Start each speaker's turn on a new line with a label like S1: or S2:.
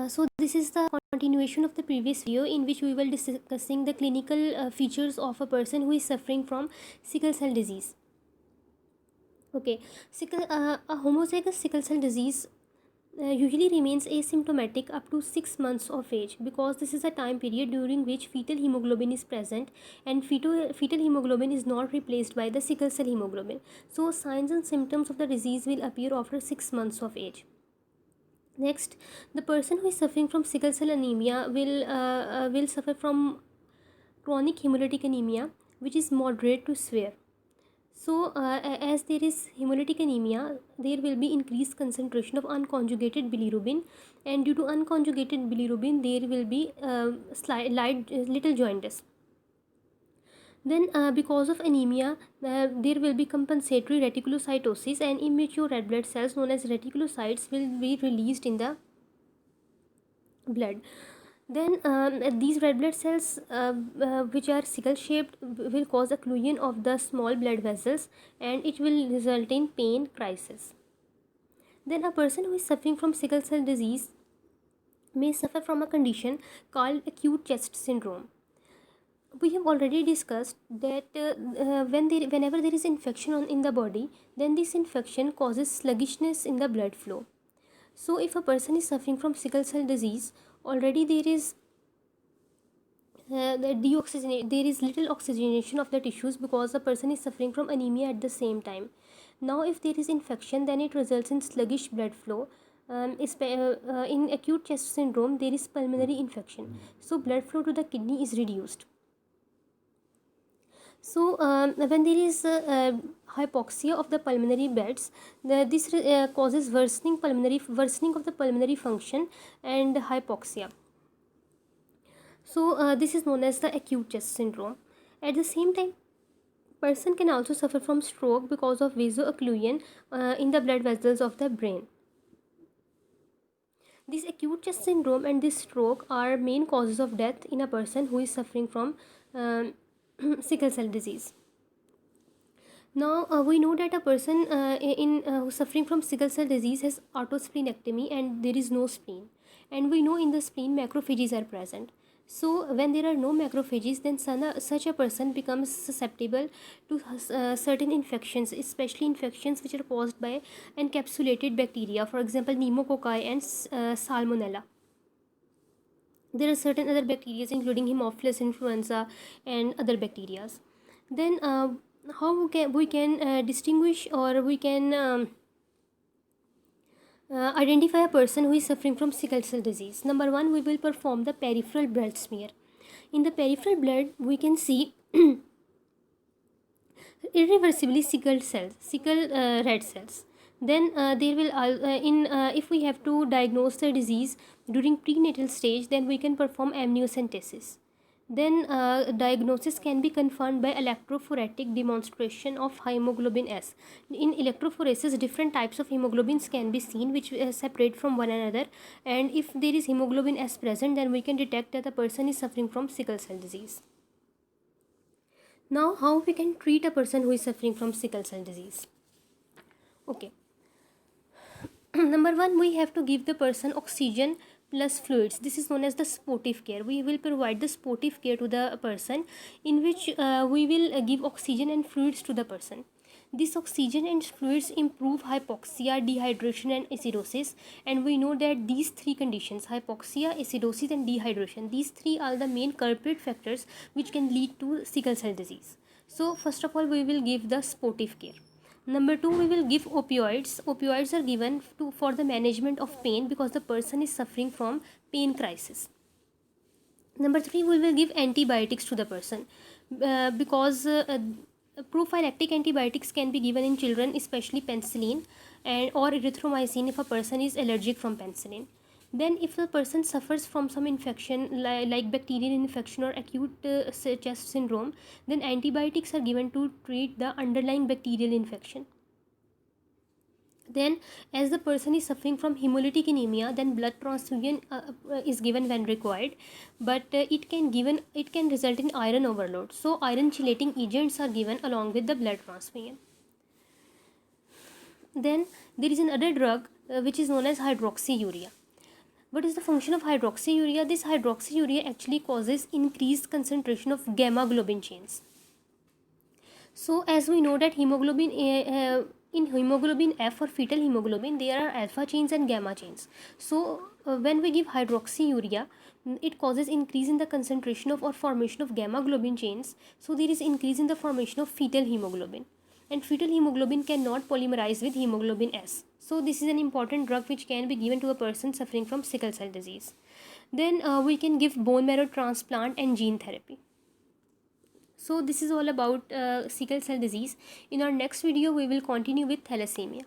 S1: So this is the continuation of the previous video in which we will discussing the clinical features of a person who is suffering from sickle cell disease. Okay, a homozygous sickle cell disease usually remains asymptomatic up to 6 months of age, because this is a time period during which fetal hemoglobin is present and fetal hemoglobin is not replaced by the sickle cell hemoglobin. So signs and symptoms of the disease will appear after 6 months of age. Next, the person who is suffering from sickle cell anemia will suffer from chronic hemolytic anemia, which is moderate to severe. So, as there is hemolytic anemia, there will be increased concentration of unconjugated bilirubin, and due to unconjugated bilirubin, there will be little jaundice. Then, because of anemia, there will be compensatory reticulocytosis, and immature red blood cells known as reticulocytes will be released in the blood. Then these red blood cells, which are sickle shaped, will cause occlusion of the small blood vessels, and it will result in pain crisis. Then a person who is suffering from sickle cell disease may suffer from a condition called acute chest syndrome. We have already discussed that whenever there is infection in the body, then this infection causes sluggishness in the blood flow. So if a person is suffering from sickle cell disease, already there is there is little oxygenation of the tissues, because the person is suffering from anemia at the same time. Now if there is infection, then it results in sluggish blood flow. In acute chest syndrome, there is pulmonary infection, so blood flow to the kidney is reduced. So when there is hypoxia of the pulmonary beds, this causes worsening of the pulmonary function and hypoxia. So this is known as the acute chest syndrome. At the same time, person can also suffer from stroke because of vasoocclusion in the blood vessels of the brain. This acute chest syndrome and this stroke are main causes of death in a person who is suffering from sickle cell disease. Now we know that a person who's suffering from sickle cell disease has autosplenectomy and there is no spleen, and we know in the spleen macrophages are present. So when there are no macrophages, then such a person becomes susceptible to certain infections, especially infections which are caused by encapsulated bacteria, for example pneumococci and salmonella. There are certain other bacteria including Haemophilus influenza and other bacteria. Then how we can distinguish, or we can identify a person who is suffering from sickle cell disease? Number one, we will perform the peripheral blood smear. In the peripheral blood, we can see irreversibly sickle red cells. Then there will if we have to diagnose the disease during prenatal stage, then we can perform amniocentesis. Then diagnosis can be confirmed by electrophoretic demonstration of hemoglobin S. In electrophoresis, different types of hemoglobins can be seen, which separate from one another, and if there is hemoglobin S present, then we can detect that the person is suffering from sickle cell disease. Now, how we can treat a person who is suffering from sickle cell disease? Okay. Number one, we have to give the person oxygen plus fluids. This is known as the supportive care. We will provide the supportive care to the person, in which we will give oxygen and fluids to the person. This oxygen and fluids improve hypoxia, dehydration and acidosis, and we know that these three conditions, hypoxia, acidosis and dehydration, these three are the main culprit factors which can lead to sickle cell disease. So first of all, we will give the supportive care. Number two, we will give opioids. Opioids are given for the management of pain, because the person is suffering from pain crisis. Number three, we will give antibiotics to the person, because prophylactic antibiotics can be given in children, especially penicillin and or erythromycin if a person is allergic from penicillin. Then if the person suffers from some infection like bacterial infection or acute chest syndrome, then antibiotics are given to treat the underlying bacterial infection. Then as the person is suffering from hemolytic anemia, then blood transfusion is given when required, but it can result in iron overload, so iron chelating agents are given along with the blood transfusion. Then there is another drug which is known as hydroxyurea. What is the function of hydroxyurea? This hydroxyurea actually causes increased concentration of gamma globin chains. So as we know that hemoglobin in hemoglobin F or fetal hemoglobin, there are alpha chains and gamma chains. So when we give hydroxyurea, it causes increase in the concentration of or formation of gamma globin chains. So there is increase in the formation of fetal hemoglobin, and fetal hemoglobin cannot polymerize with hemoglobin S. So this is an important drug which can be given to a person suffering from sickle cell disease. Then we can give bone marrow transplant and gene therapy. So this is all about sickle cell disease. In our next video, we will continue with thalassemia.